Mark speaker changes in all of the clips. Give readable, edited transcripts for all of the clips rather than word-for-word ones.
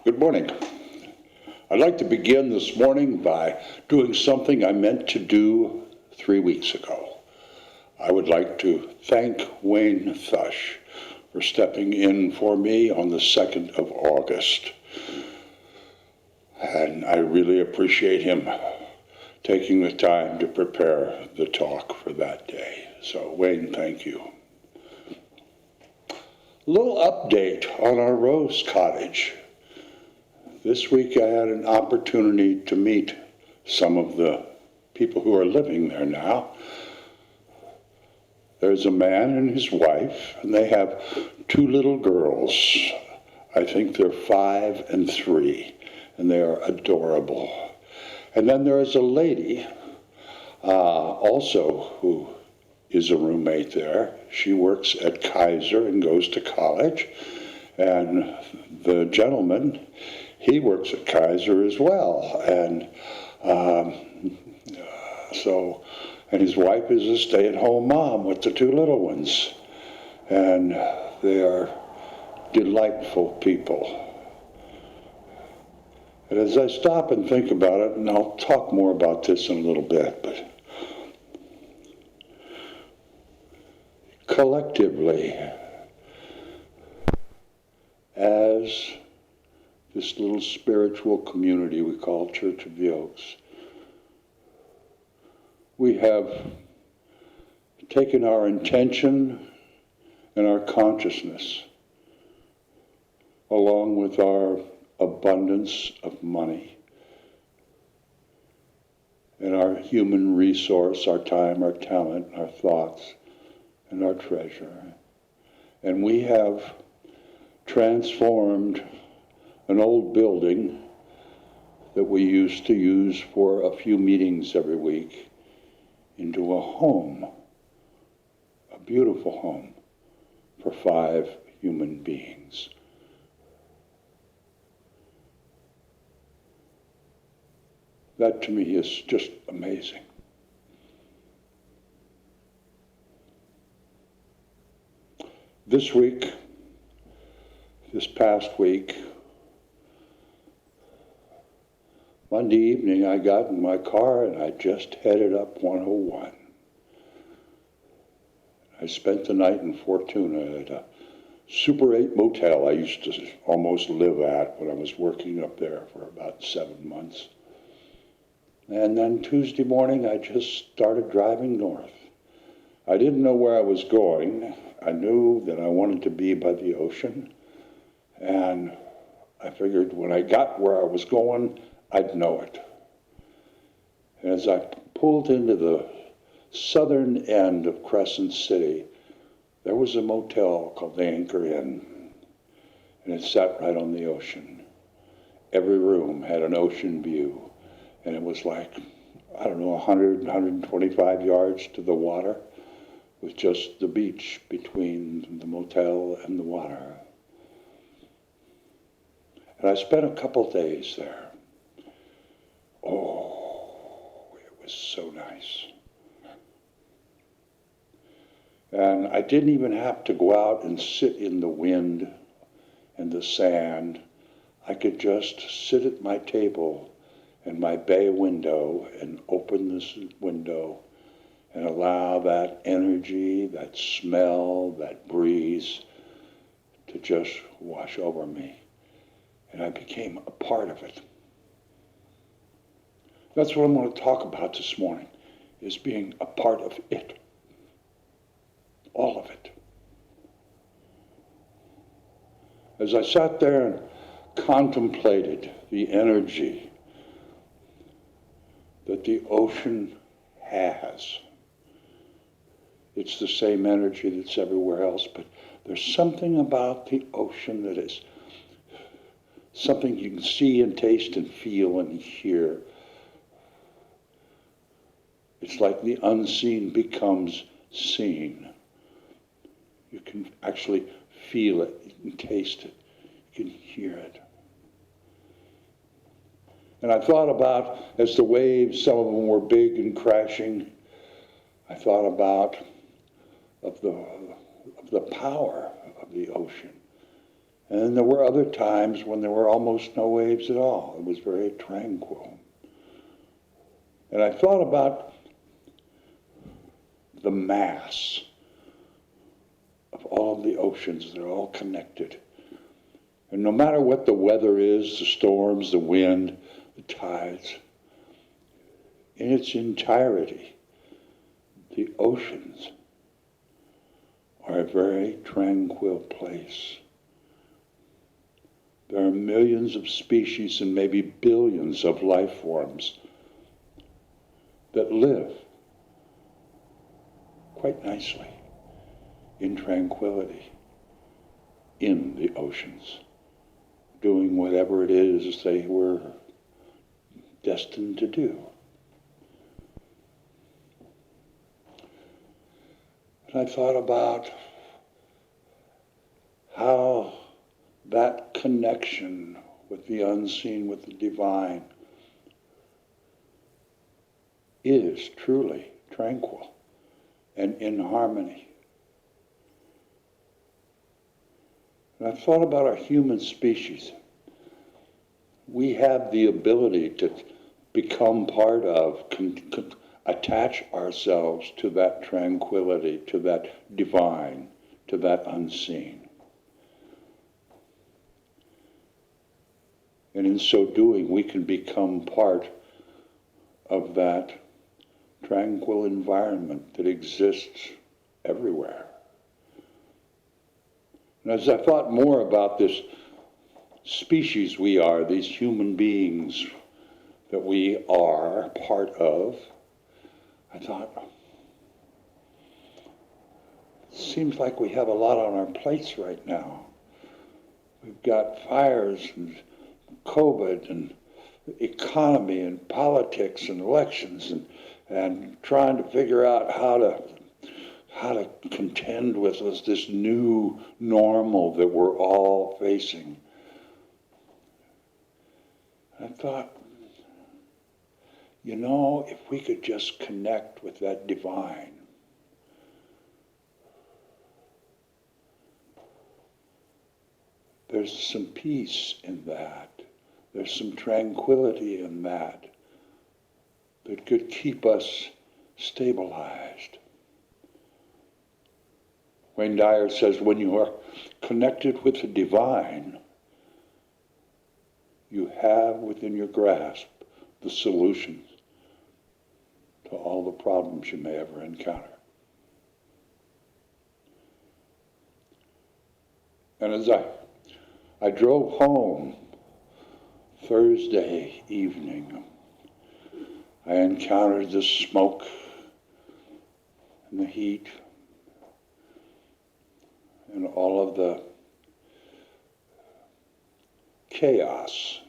Speaker 1: Good morning. I'd like to begin this morning by doing something I meant to do 3 weeks ago. I would like to thank Wayne Thusch for stepping in for me on the 2nd of August. And I really appreciate him taking the time to prepare the talk for that day. So, Wayne, thank you. A little update on our Rose Cottage. This week I had an opportunity to meet some of the people who are living there now. There's a man and his wife, and they have 2 little girls. I think they're 5 and 3, and they are adorable. And then there is a lady also who is a roommate there. She works at Kaiser and goes to college. And the gentleman, he works at Kaiser as well. And and his wife is a stay-at-home mom with the 2 little ones. And they are delightful people. And as I stop and think about it, and I'll talk more about this in a little bit, but collectively, as this little spiritual community we call Church of the Oaks, we have taken our intention and our consciousness, along with our abundance of money and our human resource, our time, our talent, our thoughts, and our treasure. And we have transformed an old building that we used to use for a few meetings every week into a home, a beautiful home for 5 human beings. That to me is just amazing. This past week, Monday evening, I got in my car and I just headed up 101. I spent the night in Fortuna at a Super 8 motel I used to almost live at when I was working up there for about 7 months. And then Tuesday morning, I just started driving north. I didn't know where I was going. I knew that I wanted to be by the ocean. And I figured when I got where I was going, I'd know it. And as I pulled into the southern end of Crescent City, there was a motel called the Anchor Inn, and it sat right on the ocean. Every room had an ocean view, and it was like, 100, 125 yards to the water, with just the beach between the motel and the water. And I spent a couple days there. Oh, it was so nice. And I didn't even have to go out and sit in the wind and the sand. I could just sit at my table and my bay window and open this window and allow that energy, that smell, that breeze to just wash over me. And I became a part of it. That's what I'm going to talk about this morning, is being a part of it. All of it. As I sat there and contemplated the energy that the ocean has, it's the same energy that's everywhere else, but there's something about the ocean that is something you can see and taste and feel and hear. It's like the unseen becomes seen. You can actually feel it, you can taste it, you can hear it. And I thought about, as the waves, some of them were big and crashing, I thought about of the power of the ocean And then there were other times when there were almost no waves at all. It was very tranquil. And I thought about the mass of all of the oceans. They're all connected. And no matter what the weather is, the storms, the wind, the tides, in its entirety, the oceans are a very tranquil place. There are millions of species and maybe billions of life forms that live quite nicely in tranquility in the oceans, doing whatever it is they were destined to do. And I thought about how that connection with the unseen, with the divine, is truly tranquil and in harmony. And I thought about our human species. We have the ability to become part of, attach ourselves to that tranquility, to that divine, to that unseen. And in so doing, we can become part of that tranquil environment that exists everywhere. And as I thought more about this species we are, these human beings that we are part of, I thought, it seems like we have a lot on our plates right now. We've got fires and COVID and economy and politics and elections and trying to figure out how to contend with this new normal that we're all facing. I thought, you know, if we could just connect with that divine, there's some peace in that. There's some tranquility in that that could keep us stabilized. Wayne Dyer says, when you are connected with the divine, you have within your grasp the solutions to all the problems you may ever encounter. And as I drove home Thursday evening, I encountered the smoke and the heat and all of the chaos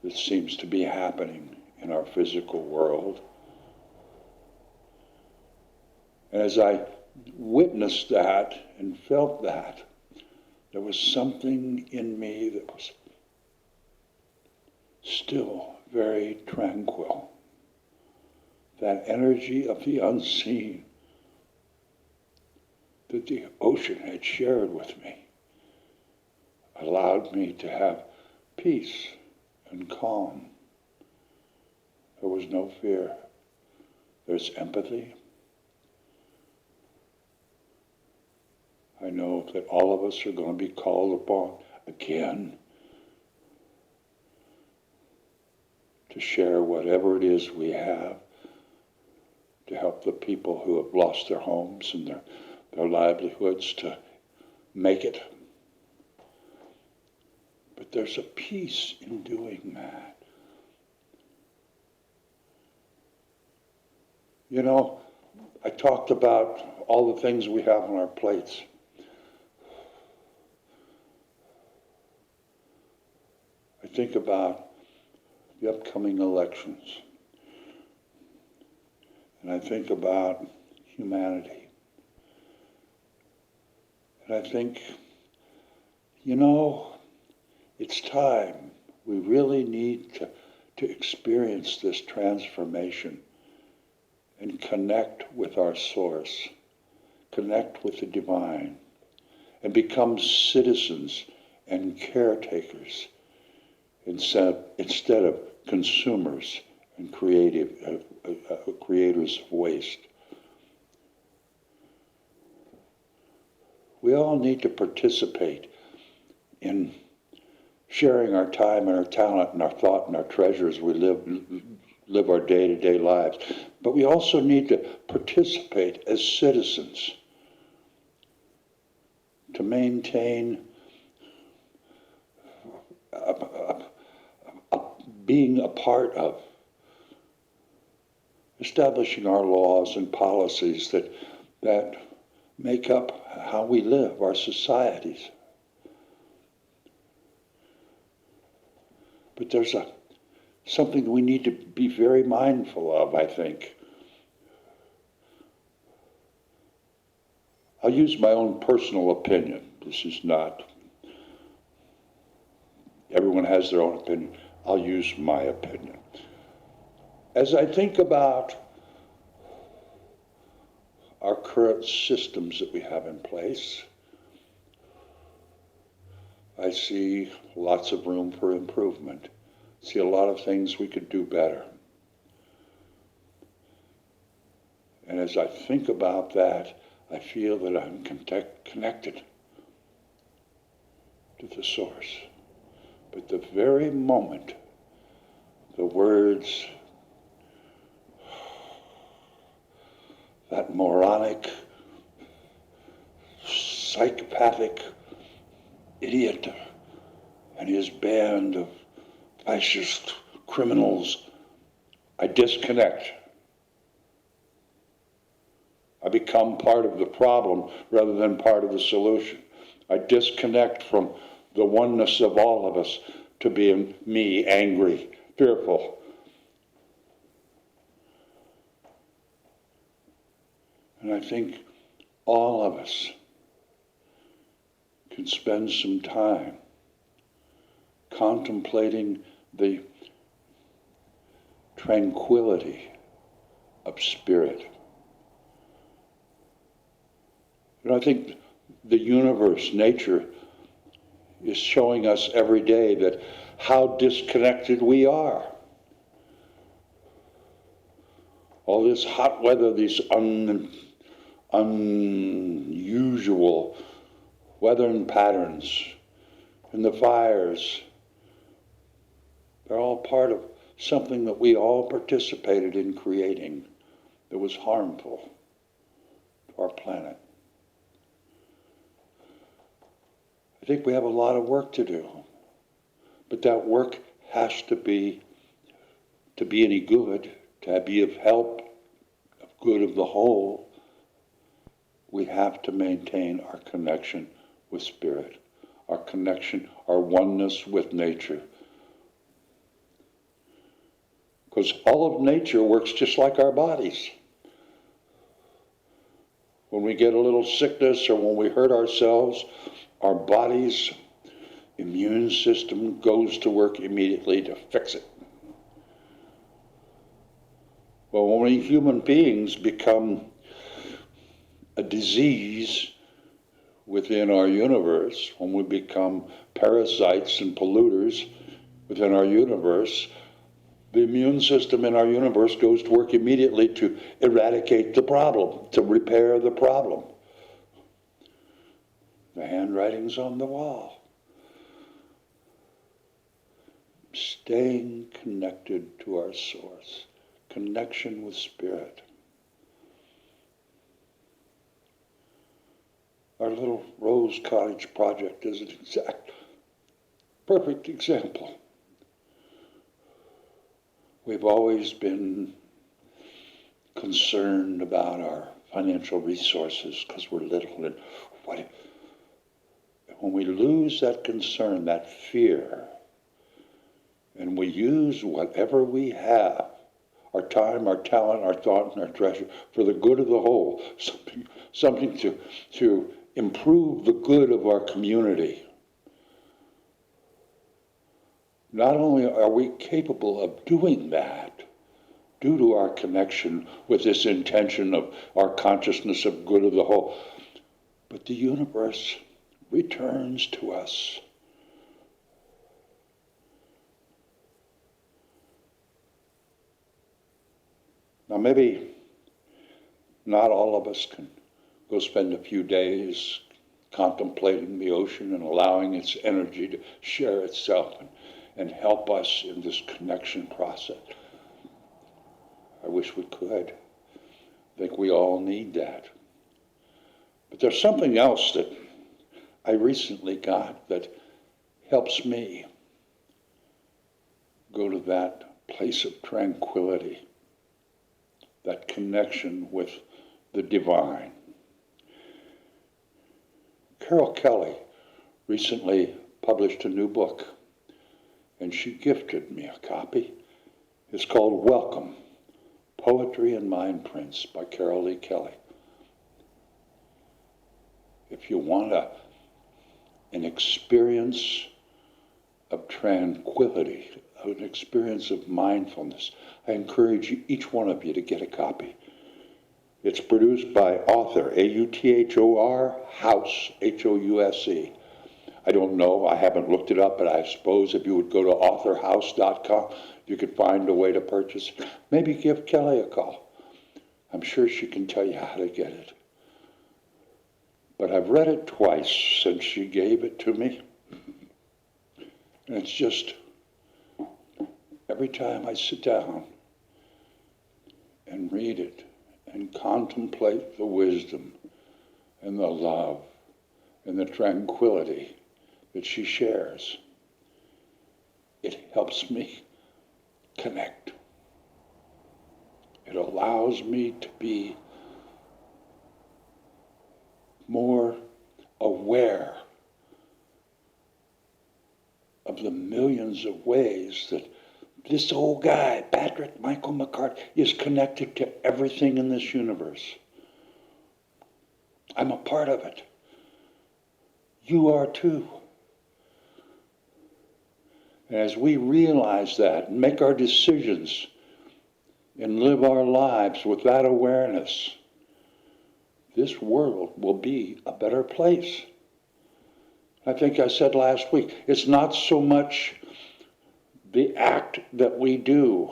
Speaker 1: that seems to be happening in our physical world. And as I witnessed that and felt that, there was something in me that was still very tranquil. That energy of the unseen that the ocean had shared with me allowed me to have peace and calm. There was no fear. There's empathy. I know that all of us are going to be called upon again to share whatever it is we have to help the people who have lost their homes and their livelihoods to make it. But there's a peace in doing that. You know, I talked about all the things we have on our plates. I think about the upcoming elections. And I think about humanity. And I think, you know, it's time. We really need to experience this transformation and connect with our source, connect with the divine, and become citizens and caretakers instead of consumers and creators of waste. We all need to participate in sharing our time and our talent and our thought and our treasures. We live our day-to-day lives. But we also need to participate as citizens to maintain being a part of establishing our laws and policies that make up how we live, our societies. But there's something we need to be very mindful of, I think. I'll use my own personal opinion. This is not, everyone has their own opinion. I'll use my opinion. As I think about our current systems that we have in place, I see lots of room for improvement. I see a lot of things we could do better. And as I think about that, I feel that I'm connected to the source. But the very moment the words, that moronic, psychopathic idiot and his band of fascist criminals, I disconnect. I become part of the problem rather than part of the solution. I disconnect from the oneness of all of us to being me, angry, fearful. And I think all of us can spend some time contemplating the tranquility of spirit. You know, I think the universe, nature, is showing us every day that how disconnected we are. All this hot weather, these unusual weather patterns, and the fires, they're all part of something that we all participated in creating that was harmful to our planet. I think we have a lot of work to do, but that work has to be any good, to be of help, of good of the whole. We have to maintain our connection with spirit, our connection, our oneness with nature. Because all of nature works just like our bodies. When we get a little sickness or when we hurt ourselves, our body's immune system goes to work immediately to fix it. Well, when we human beings become a disease within our universe, when we become parasites and polluters within our universe, the immune system in our universe goes to work immediately to eradicate the problem, to repair the problem. The handwriting's on the wall. Staying connected to our source, connection with spirit. Our little Rose Cottage project is an perfect example. We've always been concerned about our financial resources because we're little, and when we lose that concern, that fear, and we use whatever we have, our time, our talent, our thought, and our treasure, for the good of the whole, something to improve the good of our community. Not only are we capable of doing that due to our connection with this intention of our consciousness of good of the whole, but the universe returns to us Now, maybe not all of us can go spend a few days contemplating the ocean and allowing its energy to share itself and help us in this connection process. I wish we could. I think we all need that. But there's something else that I recently got that helps me go to that place of tranquility, that connection with the divine. Carol Kelly recently published a new book, and she gifted me a copy. It's called Welcome, Poetry and Mind Prints by Carol Lee Kelly. If you want an experience of tranquility, an experience of mindfulness, I encourage each one of you to get a copy. It's produced by Author, A-U-T-H-O-R, House, H-O-U-S-E. I don't know, I haven't looked it up, but I suppose if you would go to authorhouse.com, you could find a way to purchase it. Maybe give Kelly a call. I'm sure she can tell you how to get it. But I've read it twice since she gave it to me. And it's just, every time I sit down and read it and contemplate the wisdom and the love and the tranquility that she shares, it helps me connect. It allows me to be more aware of the millions of ways that this old guy, Patrick Michael McCarthy, is connected to everything in this universe. I'm a part of it. You are too. And as we realize that and make our decisions and live our lives with that awareness, this world will be a better place. I think I said last week, it's not so much the act that we do.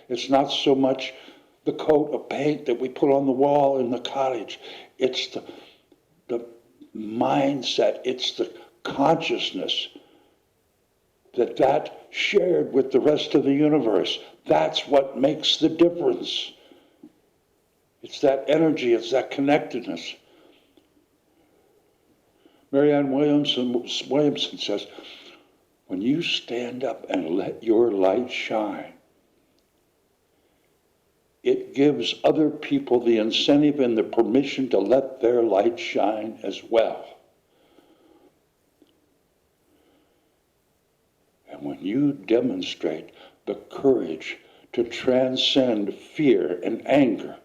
Speaker 1: It's not so much the coat of paint that we put on the wall in the cottage. It's the mindset, it's the consciousness that shared with the rest of the universe. That's what makes the difference. It's that energy, it's that connectedness. Marianne Williamson says, when you stand up and let your light shine, it gives other people the incentive and the permission to let their light shine as well. And when you demonstrate the courage to transcend fear and anger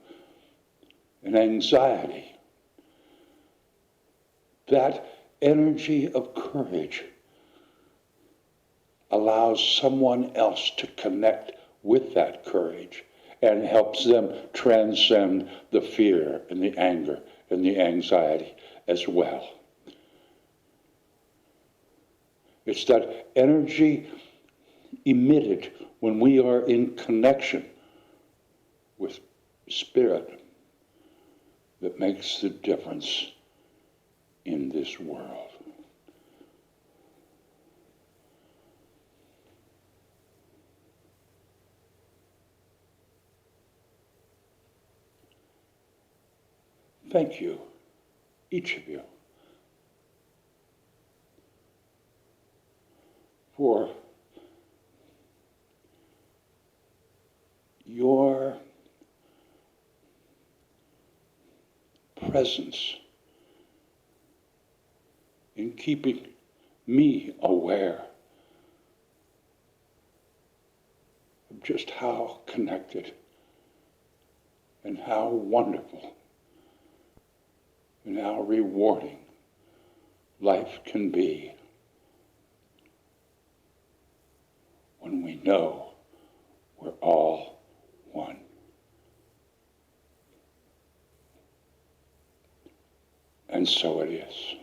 Speaker 1: and anxiety, that energy of courage allows someone else to connect with that courage and helps them transcend the fear and the anger and the anxiety as well. It's that energy emitted when we are in connection with spirit that makes the difference in this world. Thank you, each of you, for your presence in keeping me aware of just how connected and how wonderful and how rewarding life can be when we know we're all one. And so it is.